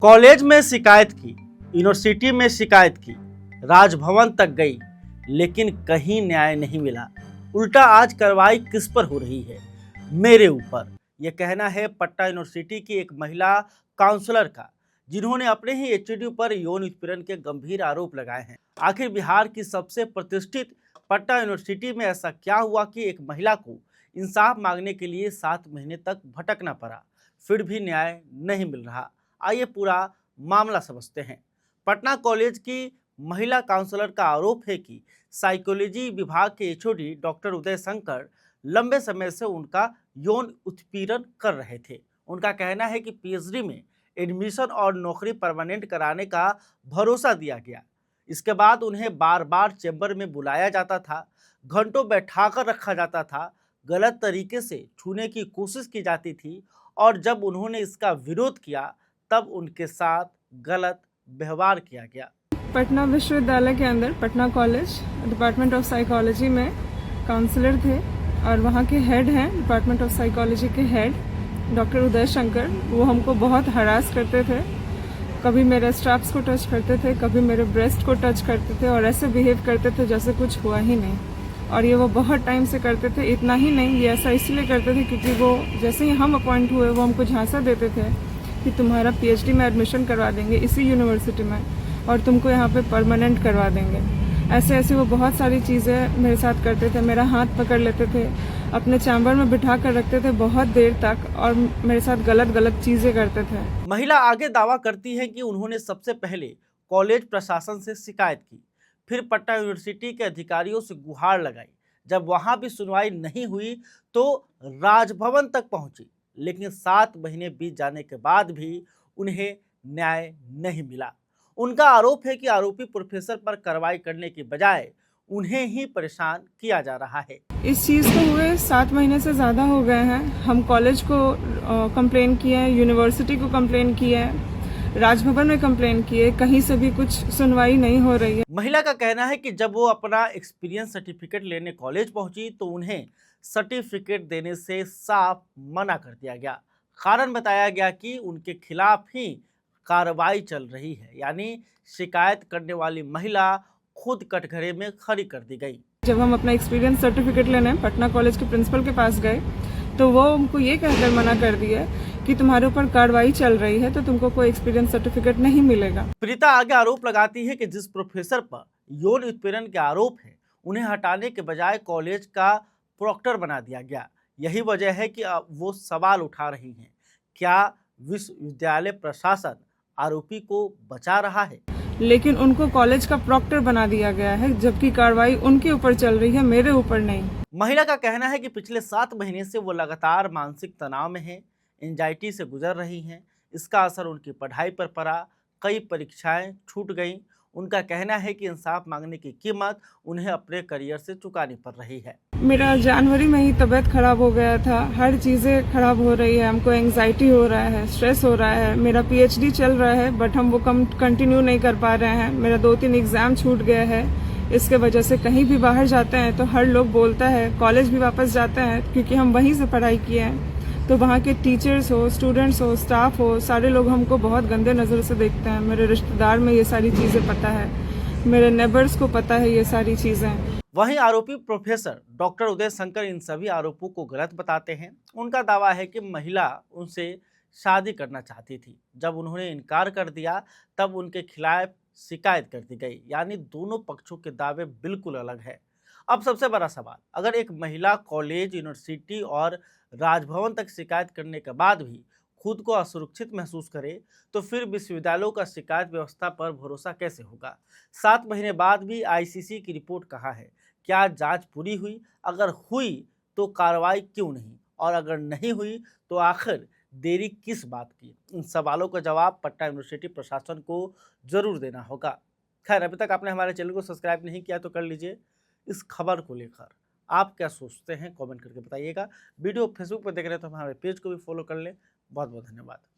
College में शिकायत की, यूनिवर्सिटी में शिकायत की, राजभवन तक गई, लेकिन कहीं न्याय नहीं मिला। उल्टा आज कार्रवाई किस पर हो रही है? मेरे ऊपर। यह कहना है पटना यूनिवर्सिटी की एक महिला काउंसलर का, जिन्होंने अपने ही एचओडी पर यौन उत्पीड़न के गंभीर आरोप लगाए हैं। आखिर बिहार की सबसे प्रतिष्ठित पटना यूनिवर्सिटी में ऐसा क्या हुआ कि एक महिला को इंसाफ मांगने के लिए 7 महीने तक भटकना पड़ा, फिर भी न्याय नहीं मिल रहा। आइए पूरा मामला समझते हैं। पटना कॉलेज की महिला काउंसलर का आरोप है कि साइकोलॉजी विभाग के एचओडी डॉक्टर उदय शंकर लंबे समय से उनका यौन उत्पीड़न कर रहे थे। उनका कहना है कि पीएचडी में एडमिशन और नौकरी परमानेंट कराने का भरोसा दिया गया। इसके बाद उन्हें बार बार चैम्बर में बुलाया जाता था, घंटों बैठाकर रखा जाता था, गलत तरीके से छूने की कोशिश की जाती थी और जब उन्होंने इसका विरोध किया तब उनके साथ गलत व्यवहार किया गया। पटना विश्वविद्यालय के अंदर Patna college department of psychology में काउंसलर थे और वहाँ के हेड हैं डिपार्टमेंट ऑफ साइकोलॉजी के हेड डॉक्टर उदय शंकर। वो हमको बहुत हरास करते थे, कभी मेरे स्टाफ्स को टच करते थे, कभी मेरे ब्रेस्ट को टच करते थे और ऐसे बिहेव करते थे जैसे कुछ हुआ ही नहीं। और ये वो बहुत टाइम से करते थे। इतना ही नहीं, ये ऐसा इसलिए करते थे क्योंकि वो जैसे ही हम अपॉइंट हुए वो हमको झांसा देते थे कि तुम्हारा पीएचडी में एडमिशन करवा देंगे इसी यूनिवर्सिटी में और तुमको यहाँ पे परमानेंट करवा देंगे। ऐसे ऐसे वो बहुत सारी चीज़ें मेरे साथ करते थे। मेरा हाथ पकड़ लेते थे, अपने चैम्बर में बिठा कर रखते थे बहुत देर तक और मेरे साथ गलत गलत चीज़ें करते थे। महिला आगे दावा करती है कि उन्होंने सबसे पहले कॉलेज प्रशासन से शिकायत की, फिर पटना यूनिवर्सिटी के अधिकारियों से गुहार लगाई। जब वहां भी सुनवाई नहीं हुई तो राजभवन तक पहुंची, लेकिन 7 महीने बीत जाने के बाद भी उन्हें न्याय नहीं मिला। उनका आरोप है कि आरोपी प्रोफेसर पर कार्रवाई करने की बजाय उन्हें ही परेशान किया जा रहा है। इस चीज़ को हुए 7 महीने से ज़्यादा हो गए हैं। हम कॉलेज को कंप्लेन किए हैं, यूनिवर्सिटी को कंप्लेन किए हैं, राजभवन में कंप्लेन किए, कहीं से भी कुछ सुनवाई नहीं हो रही है। महिला का कहना है कि जब वो अपना एक्सपीरियंस सर्टिफिकेट लेने कॉलेज पहुंची तो उन्हें सर्टिफिकेट देने से साफ मना कर दिया गया। कारण बताया गया कि उनके खिलाफ ही कार्रवाई चल रही है, यानी शिकायत करने वाली महिला खुद कटघरे में खड़ी कर दी गई। जब हम अपना एक्सपीरियंस सर्टिफिकेट लेने पटना कॉलेज के प्रिंसिपल के पास गए तो वो हमको ये कहकर मना कर दिया कि तुम्हारे ऊपर कार्रवाई चल रही है तो तुमको कोई एक्सपीरियंस सर्टिफिकेट नहीं मिलेगा। प्रीता आगे आरोप लगाती है कि जिस प्रोफेसर पर यौन उत्पीड़न के आरोप है उन्हें हटाने के बजाय कॉलेज का प्रोक्टर बना दिया गया। यही वजह है कि अब वो सवाल उठा रही हैं, क्या विश्वविद्यालय प्रशासन आरोपी को बचा रहा है? लेकिन उनको कॉलेज का प्रॉक्टर बना दिया गया है, जबकि कार्रवाई उनके ऊपर चल रही है, मेरे ऊपर नहीं। महिला का कहना है कि पिछले 7 महीने से वो लगातार मानसिक तनाव में है, एंजाइटी से गुजर रही हैं। इसका असर उनकी पढ़ाई पर पड़ा, कई परीक्षाएं छूट गईं। उनका कहना है कि इंसाफ मांगने की कीमत उन्हें अपने करियर से चुकानी पड़ रही है। मेरा जनवरी में ही तबीयत खराब हो गया था, हर चीज़ें खराब हो रही है, हमको एंजाइटी हो रहा है, स्ट्रेस हो रहा है। मेरा पीएचडी चल रहा है बट हम वो कंटिन्यू नहीं कर पा रहे हैं। मेरा 2-3 एग्जाम छूट गया है। इसके वजह से कहीं भी बाहर जाते हैं तो हर लोग बोलता है, कॉलेज भी वापस जाते हैं क्योंकि हम वहीं से पढ़ाई किए हैं, तो वहाँ के टीचर्स हो, स्टूडेंट्स हो, स्टाफ हो, सारे लोग हमको बहुत गंदे नज़र से देखते हैं। मेरे रिश्तेदार में ये सारी चीज़ें पता है, मेरे नेबर्स को पता है ये सारी चीज़ें। वहीं आरोपी प्रोफेसर डॉक्टर उदय शंकर इन सभी आरोपों को गलत बताते हैं। उनका दावा है कि महिला उनसे शादी करना चाहती थी, जब उन्होंने इनकार कर दिया तब उनके खिलाफ शिकायत कर दी गई। यानी दोनों पक्षों के दावे बिल्कुल अलग है। अब सबसे बड़ा सवाल, अगर एक महिला कॉलेज, यूनिवर्सिटी और राजभवन तक शिकायत करने के बाद भी खुद को असुरक्षित महसूस करे तो फिर विश्वविद्यालयों का शिकायत व्यवस्था पर भरोसा कैसे होगा? 7 महीने बाद भी आईसीसी की रिपोर्ट कहाँ है? क्या जांच पूरी हुई? अगर हुई तो कार्रवाई क्यों नहीं? और अगर नहीं हुई तो आखिर देरी किस बात की? इन सवालों का जवाब पटना यूनिवर्सिटी प्रशासन को जरूर देना होगा। खैर, अभी तक आपने हमारे चैनल को सब्सक्राइब नहीं किया तो कर लीजिए। इस खबर को लेकर आप क्या सोचते हैं, कमेंट करके बताइएगा। वीडियो फेसबुक पर देख रहे हैं तो हमारे पेज को भी फॉलो कर लें। बहुत बहुत धन्यवाद।